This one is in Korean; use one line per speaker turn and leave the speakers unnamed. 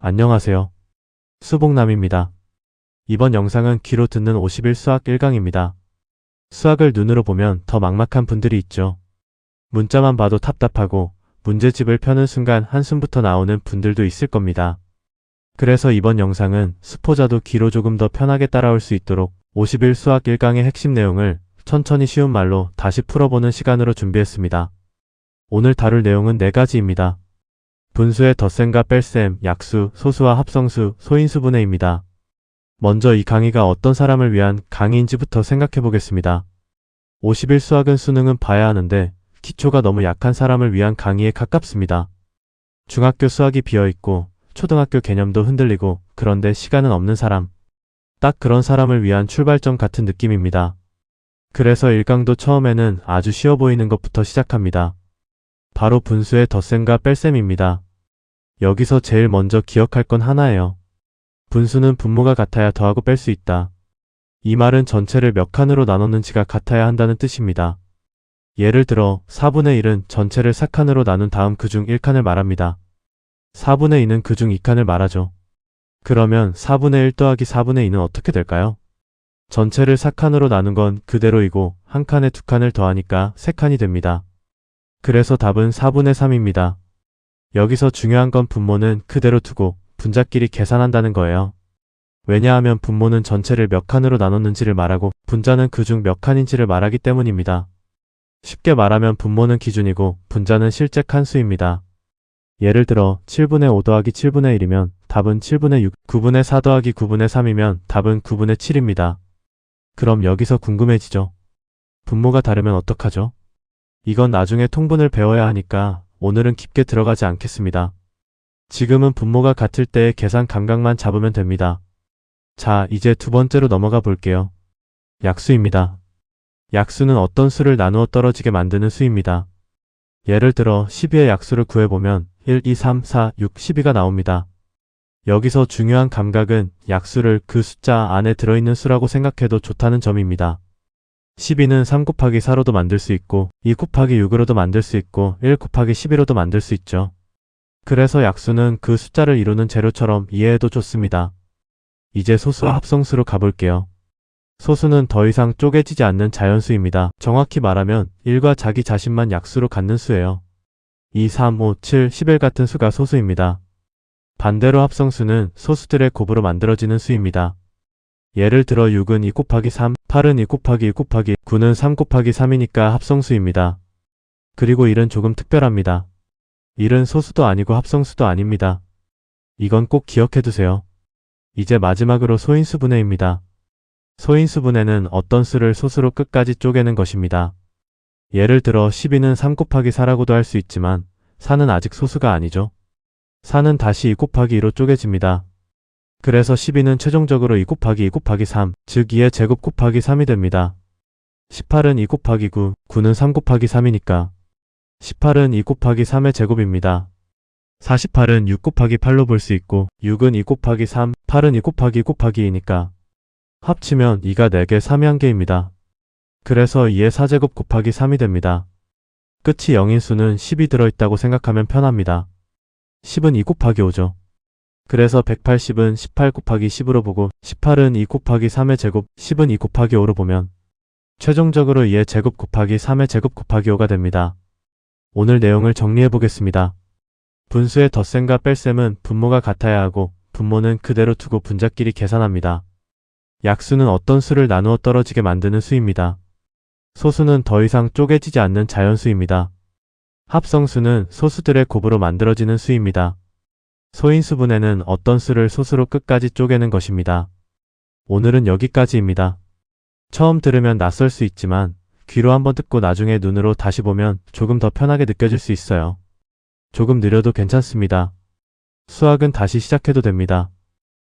안녕하세요. 수복남입니다. 이번 영상은 귀로 듣는 51 수학 1강입니다. 수학을 눈으로 보면 더 막막한 분들이 있죠. 문자만 봐도 답답하고 문제집을 펴는 순간 한숨부터 나오는 분들도 있을 겁니다. 그래서 이번 영상은 수포자도 귀로 조금 더 편하게 따라올 수 있도록 51 수학 1강의 핵심 내용을 천천히 쉬운 말로 다시 풀어보는 시간으로 준비했습니다. 오늘 다룰 내용은 4가지입니다. 분수의 덧셈과 뺄셈, 약수, 소수와 합성수, 소인수분해입니다. 먼저 이 강의가 어떤 사람을 위한 강의인지부터 생각해 보겠습니다. 51 수학은 수능은 봐야 하는데 기초가 너무 약한 사람을 위한 강의에 가깝습니다. 중학교 수학이 비어있고 초등학교 개념도 흔들리고 그런데 시간은 없는 사람. 딱 그런 사람을 위한 출발점 같은 느낌입니다. 그래서 1강도 처음에는 아주 쉬워 보이는 것부터 시작합니다. 바로 분수의 덧셈과 뺄셈입니다. 여기서 제일 먼저 기억할 건 하나예요. 분수는 분모가 같아야 더하고 뺄 수 있다. 이 말은 전체를 몇 칸으로 나눴는지가 같아야 한다는 뜻입니다. 예를 들어 4분의 1은 전체를 4칸으로 나눈 다음 그중 1칸을 말합니다. 4분의 2는 그중 2칸을 말하죠. 그러면 4분의 1 더하기 4분의 2는 어떻게 될까요? 전체를 4칸으로 나눈 건 그대로이고 한 칸에 2칸을 더하니까 3칸이 됩니다. 그래서 답은 4분의 3입니다. 여기서 중요한 건 분모는 그대로 두고 분자끼리 계산한다는 거예요. 왜냐하면 분모는 전체를 몇 칸으로 나눴는지를 말하고 분자는 그중 몇 칸인지를 말하기 때문입니다. 쉽게 말하면 분모는 기준이고 분자는 실제 칸수입니다. 예를 들어 7분의 5 더하기 7분의 1이면 답은 7분의 6, 9분의 4 더하기 9분의 3이면 답은 9분의 7입니다. 그럼 여기서 궁금해지죠. 분모가 다르면 어떡하죠? 이건 나중에 통분을 배워야 하니까 오늘은 깊게 들어가지 않겠습니다. 지금은 분모가 같을 때의 계산 감각만 잡으면 됩니다. 자, 이제 두 번째로 넘어가 볼게요. 약수입니다. 약수는 어떤 수를 나누어 떨어지게 만드는 수입니다. 예를 들어 12의 약수를 구해보면 1, 2, 3, 4, 6, 12가 나옵니다. 여기서 중요한 감각은 약수를 그 숫자 안에 들어있는 수라고 생각해도 좋다는 점입니다. 12는 3 곱하기 4로도 만들 수 있고 2 곱하기 6으로도 만들 수 있고 1 곱하기 11로도 만들 수 있죠. 그래서 약수는 그 숫자를 이루는 재료처럼 이해해도 좋습니다. 이제 소수와 합성수로 가볼게요. 소수는 더 이상 쪼개지지 않는 자연수입니다. 정확히 말하면 1과 자기 자신만 약수로 갖는 수예요. 2, 3, 5, 7, 11 같은 수가 소수입니다. 반대로 합성수는 소수들의 곱으로 만들어지는 수입니다. 예를 들어 6은 2 곱하기 3, 8은 2 곱하기 2 곱하기 9는 3 곱하기 3이니까 합성수입니다. 그리고 1은 조금 특별합니다. 1은 소수도 아니고 합성수도 아닙니다. 이건 꼭 기억해두세요. 이제 마지막으로 소인수분해입니다. 소인수분해는 어떤 수를 소수로 끝까지 쪼개는 것입니다. 예를 들어 12는 3 곱하기 4라고도 할 수 있지만 4는 아직 소수가 아니죠. 4는 다시 2 곱하기 2로 쪼개집니다. 그래서 12는 최종적으로 2 곱하기 2 곱하기 3, 즉 2의 제곱 곱하기 3이 됩니다. 18은 2 곱하기 9, 9는 3 곱하기 3이니까 18은 2 곱하기 3의 제곱입니다. 48은 6 곱하기 8로 볼 수 있고 6은 2 곱하기 3, 8은 2 곱하기 2 곱하기 2니까 합치면 2가 4개, 3이 1개입니다. 그래서 2의 4제곱 곱하기 3이 됩니다. 끝이 0인 수는 10이 들어있다고 생각하면 편합니다. 10은 2 곱하기 5죠. 그래서 180은 18 곱하기 10으로 보고 18은 2 곱하기 3의 제곱, 10은 2 곱하기 5로 보면 최종적으로 2의 제곱 곱하기 3의 제곱 곱하기 5가 됩니다. 오늘 내용을 정리해 보겠습니다. 분수의 덧셈과 뺄셈은 분모가 같아야 하고 분모는 그대로 두고 분자끼리 계산합니다. 약수는 어떤 수를 나누어 떨어지게 만드는 수입니다. 소수는 더 이상 쪼개지지 않는 자연수입니다. 합성수는 소수들의 곱으로 만들어지는 수입니다. 소인수분해는 어떤 수를 소수로 끝까지 쪼개는 것입니다. 오늘은 여기까지입니다. 처음 들으면 낯설 수 있지만 귀로 한번 듣고 나중에 눈으로 다시 보면 조금 더 편하게 느껴질 수 있어요. 조금 느려도 괜찮습니다. 수학은 다시 시작해도 됩니다.